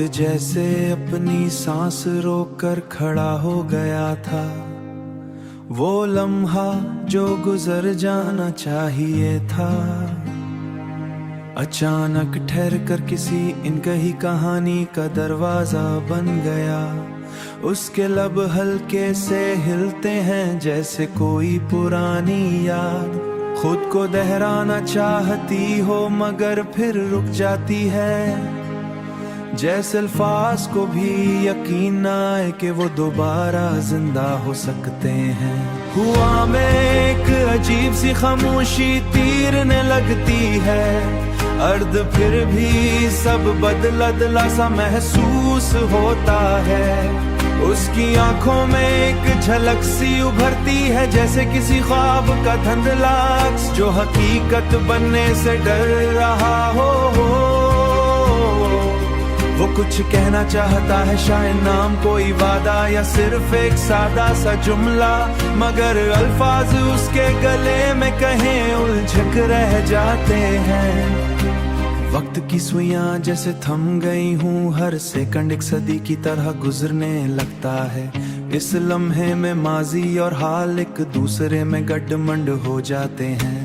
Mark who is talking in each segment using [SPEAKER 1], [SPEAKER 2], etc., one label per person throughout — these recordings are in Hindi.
[SPEAKER 1] जैसे अपनी सांस रोककर खड़ा हो गया था, वो लम्हा जो गुजर जाना चाहिए था। अचानक ठहर कर किसी इनकही कहानी का दरवाजा बन गया। उसके लब हल्के से हिलते हैं जैसे कोई पुरानी याद, खुद को दोहराना चाहती हो मगर फिर रुक जाती है। जैसे अल्फाज को भी यकीन न आए कि वो दोबारा जिंदा हो सकते हैं। हुआ में एक अजीब सी खामोशी तीरने लगती है, अर्द फिर भी सब बदला सा महसूस होता है। उसकी आंखों में एक झलक सी उभरती है जैसे किसी ख्वाब का धुंधला अक्स जो हकीकत बनने से डर रहा हो। वो कुछ कहना चाहता है, शायद नाम कोई वादा या सिर्फ एक सादा सा जुमला, मगर अल्फाज उसके गले में कहीं उलझक रह जाते हैं। वक्त की सुइयां जैसे थम गई हूँ, हर सेकंड एक सदी की तरह गुजरने लगता है। इस लम्हे में माजी और हाल एक दूसरे में गड्ढमंड हो जाते हैं,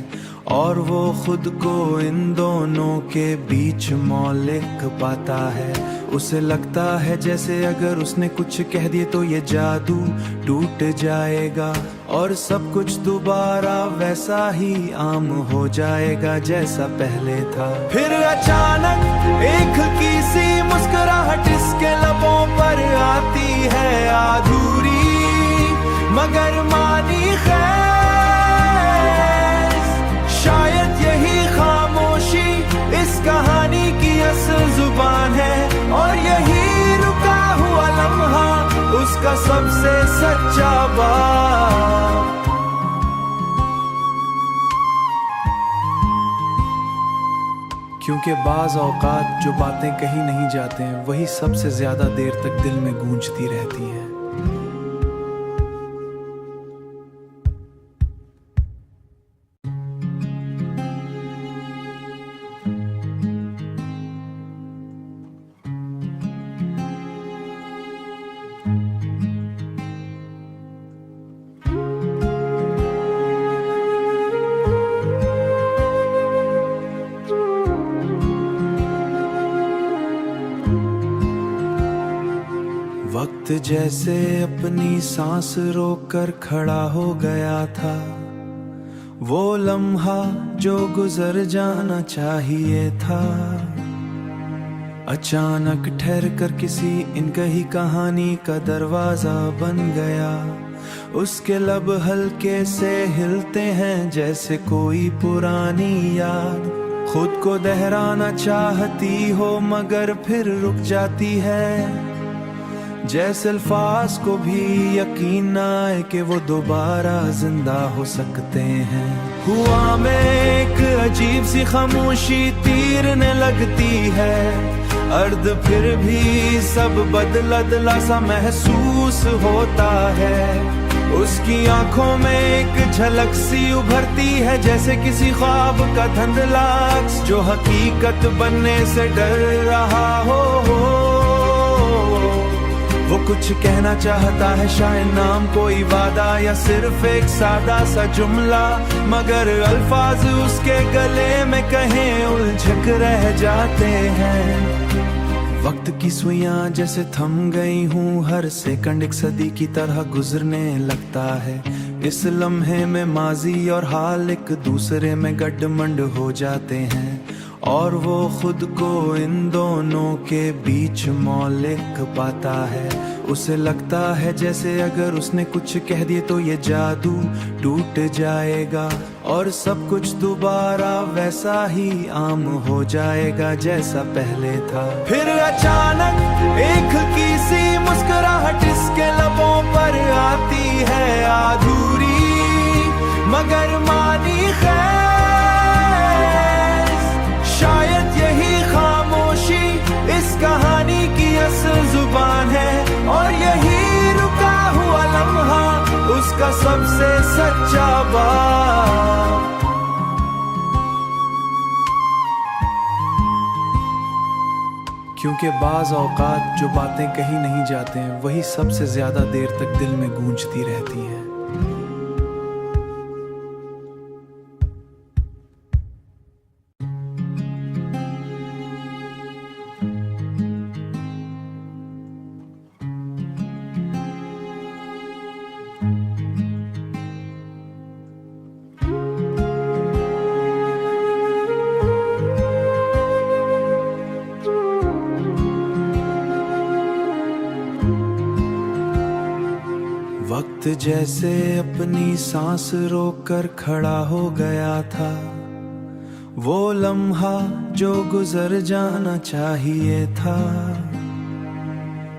[SPEAKER 1] और वो खुद को इन दोनों के बीच मौलिक पाता है। उसे लगता है जैसे अगर उसने कुछ कह दिए तो ये जादू टूट जाएगा और सब कुछ दोबारा वैसा ही आम हो जाएगा जैसा पहले था। फिर अचानक एक हल्की सी मुस्कुराहट इसके लबों पर आती है, अधूरी मगर मानी खैर। शायद यही खामोशी इस कहानी की असल जुबान है, और यही रुका हुआ लम्हा उसका सबसे सच्चा बात। क्योंकि बाज औकात जो बातें कही नहीं जाते हैं वही सबसे ज्यादा देर तक दिल में गूंजती रहती हैं। वक्त जैसे अपनी सांस रोककर खड़ा हो गया था, वो लम्हा जो गुजर जाना चाहिए था। अचानक ठहर कर किसी इनकही कहानी का दरवाजा बन गया। उसके लब हल्के से हिलते हैं जैसे कोई पुरानी याद, खुद को दोहराना चाहती हो मगर फिर रुक जाती है। जैसे अल्फाज को भी यकीन न आए कि वो दोबारा जिंदा हो सकते हैं। हुआ में एक अजीब सी खामोशी तीरने लगती है, अर्द फिर भी सब बदला सा महसूस होता है। उसकी आंखों में एक झलक सी उभरती है जैसे किसी ख्वाब का धुंधला अक्स जो हकीकत बनने से डर रहा हो। वो कुछ कहना चाहता है, शायद नाम कोई वादा या सिर्फ एक सादा सा जुमला, मगर अल्फाज उसके गले में कहीं उलझक रह जाते हैं। वक्त की सुइयां जैसे थम गई हूँ, हर सेकंड एक सदी की तरह गुजरने लगता है। इस लम्हे में माजी और हाल एक दूसरे में गड्ढमंड हो जाते हैं, और वो खुद को इन दोनों के बीच मौलिक पाता है। उसे लगता है जैसे अगर उसने कुछ कह दिए तो ये जादू टूट जाएगा और सब कुछ दोबारा वैसा ही आम हो जाएगा जैसा पहले था। फिर अचानक एक हल्की सी मुस्कुराहट इसके लबों पर आती है, अधूरी मगर मानी खैर। शायद यही खामोशी इस कहानी की असल जुबान है, और यही रुका हुआ लम्हा उसका सबसे सच्चा बात। क्योंकि बाज़ औक़ात जो बातें कही नहीं जाते हैं वही सबसे ज़्यादा देर तक दिल में गूंजती रहती हैं। वक्त जैसे अपनी सांस रोककर खड़ा हो गया था, वो लम्हा जो गुजर जाना चाहिए था।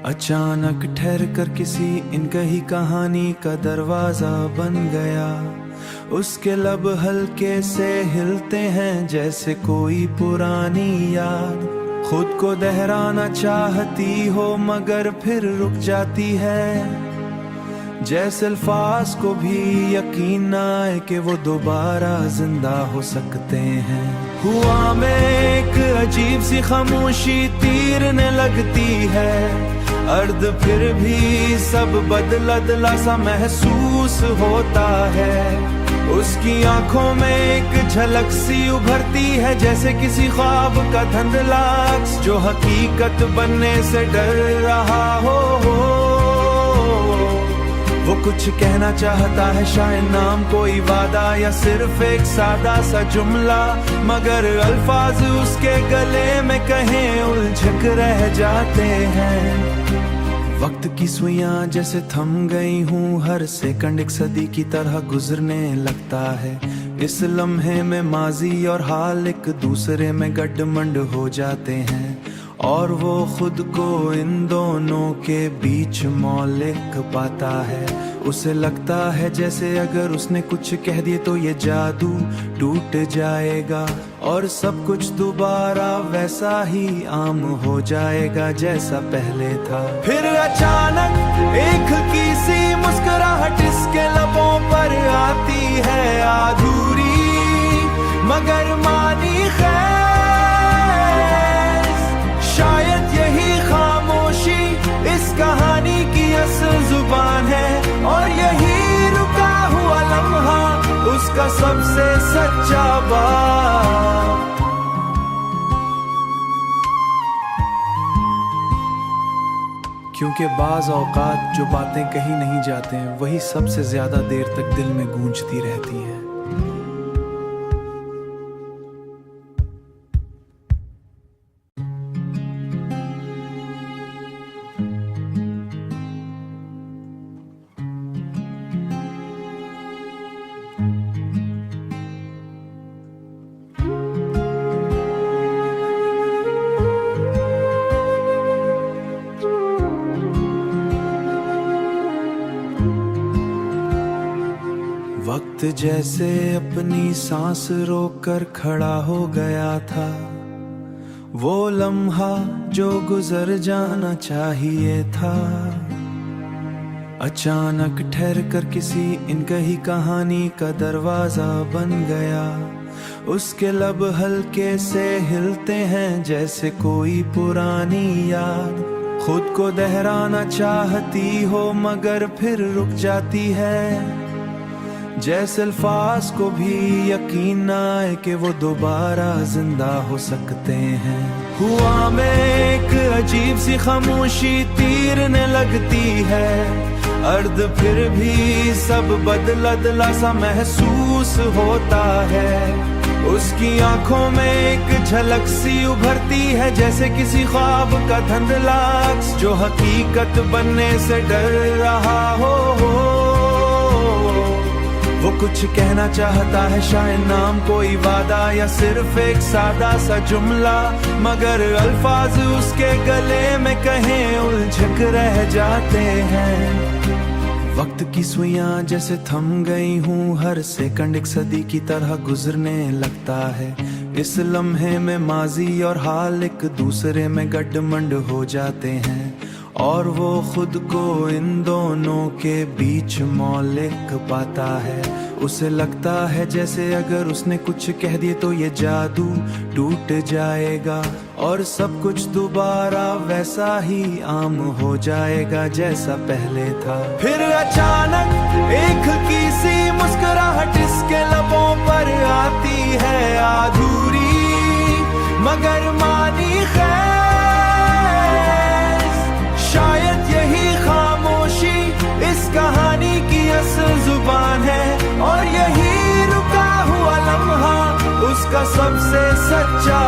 [SPEAKER 1] अचानक ठहर कर किसी इनकही कहानी का दरवाजा बन गया। उसके लब हल्के से हिलते हैं जैसे कोई पुरानी याद। खुद को दोहराना चाहती हो मगर फिर रुक जाती है, जैसे अल्फाज को भी यकीन न आए कि वो दोबारा जिंदा हो सकते हैं। हुआ में एक अजीब सी खामोशी तीरने लगती है, अर्द फिर भी सब बदला सा महसूस होता है। उसकी आंखों में एक झलक सी उभरती है जैसे किसी ख्वाब का धुंधला अक्स जो हकीकत बनने से डर रहा हो। वो कुछ कहना चाहता है, शायद नाम कोई वादा या सिर्फ एक सादा सा जुमला, मगर अल्फाज उसके गले में कहीं उलझक रह जाते हैं। वक्त की सुइयां जैसे थम गई हूँ, हर सेकंड एक सदी की तरह गुजरने लगता है। इस लम्हे में माजी और हाल एक दूसरे में गड्ढमंड हो जाते हैं, और वो खुद को इन दोनों के बीच मौलिक पाता है। उसे लगता है जैसे अगर उसने कुछ कह दिए तो ये जादू टूट जाएगा और सब कुछ दोबारा वैसा ही आम हो जाएगा जैसा पहले था। फिर अचानक एक हल्की सी मुस्कुराहट इसके लबों पर आती है, अधूरी मगर मानी खैर। शायद यही खामोशी इस कहानी की असल जुबान है, और यही रुका हुआ लम्हा उसका सबसे सच्चा बात। क्योंकि बाज़ औक़ात जो बातें कही नहीं जाते हैं वही सबसे ज़्यादा देर तक दिल में गूंजती रहती हैं। वक्त जैसे अपनी सांस रोककर खड़ा हो गया था, वो लम्हा जो गुजर जाना चाहिए था। अचानक ठहर कर किसी इनकही कहानी का दरवाजा बन गया। उसके लब हल्के से हिलते हैं जैसे कोई पुरानी याद। खुद को दोहराना चाहती हो मगर फिर रुक जाती है, जैसे अल्फाज को भी यकीन न आए कि वो दोबारा जिंदा हो सकते हैं। हुआ में एक अजीब सी खामोशी तीरने लगती है, अर्द फिर भी सब बदला सा महसूस होता है। उसकी आंखों में एक झलक सी उभरती है जैसे किसी ख्वाब का धुंधला अक्स जो हकीकत बनने से डर रहा हो। वो कुछ कहना चाहता है, शायद नाम कोई वादा या सिर्फ एक सादा सा जुमला, मगर अल्फाज उसके गले में कहीं उलझक रह जाते हैं। वक्त की सुइयां जैसे थम गई हूँ, हर सेकंड एक सदी की तरह गुजरने लगता है। इस लम्हे में माजी और हाल एक दूसरे में गड्ढमंड हो जाते हैं, और वो खुद को इन दोनों के बीच मौलिक पाता है। उसे लगता है जैसे अगर उसने कुछ कह दिए तो ये जादू टूट जाएगा और सब कुछ दोबारा वैसा ही आम हो जाएगा जैसा पहले था। फिर अचानक एक हल्की सी मुस्कुराहट इसके लबों पर आती है, अधूरी मगर मानी खैर। शायद यही खामोशी इस कहानी की असल जुबान है और यही रुका हुआ लम्हा उसका सबसे सच्चा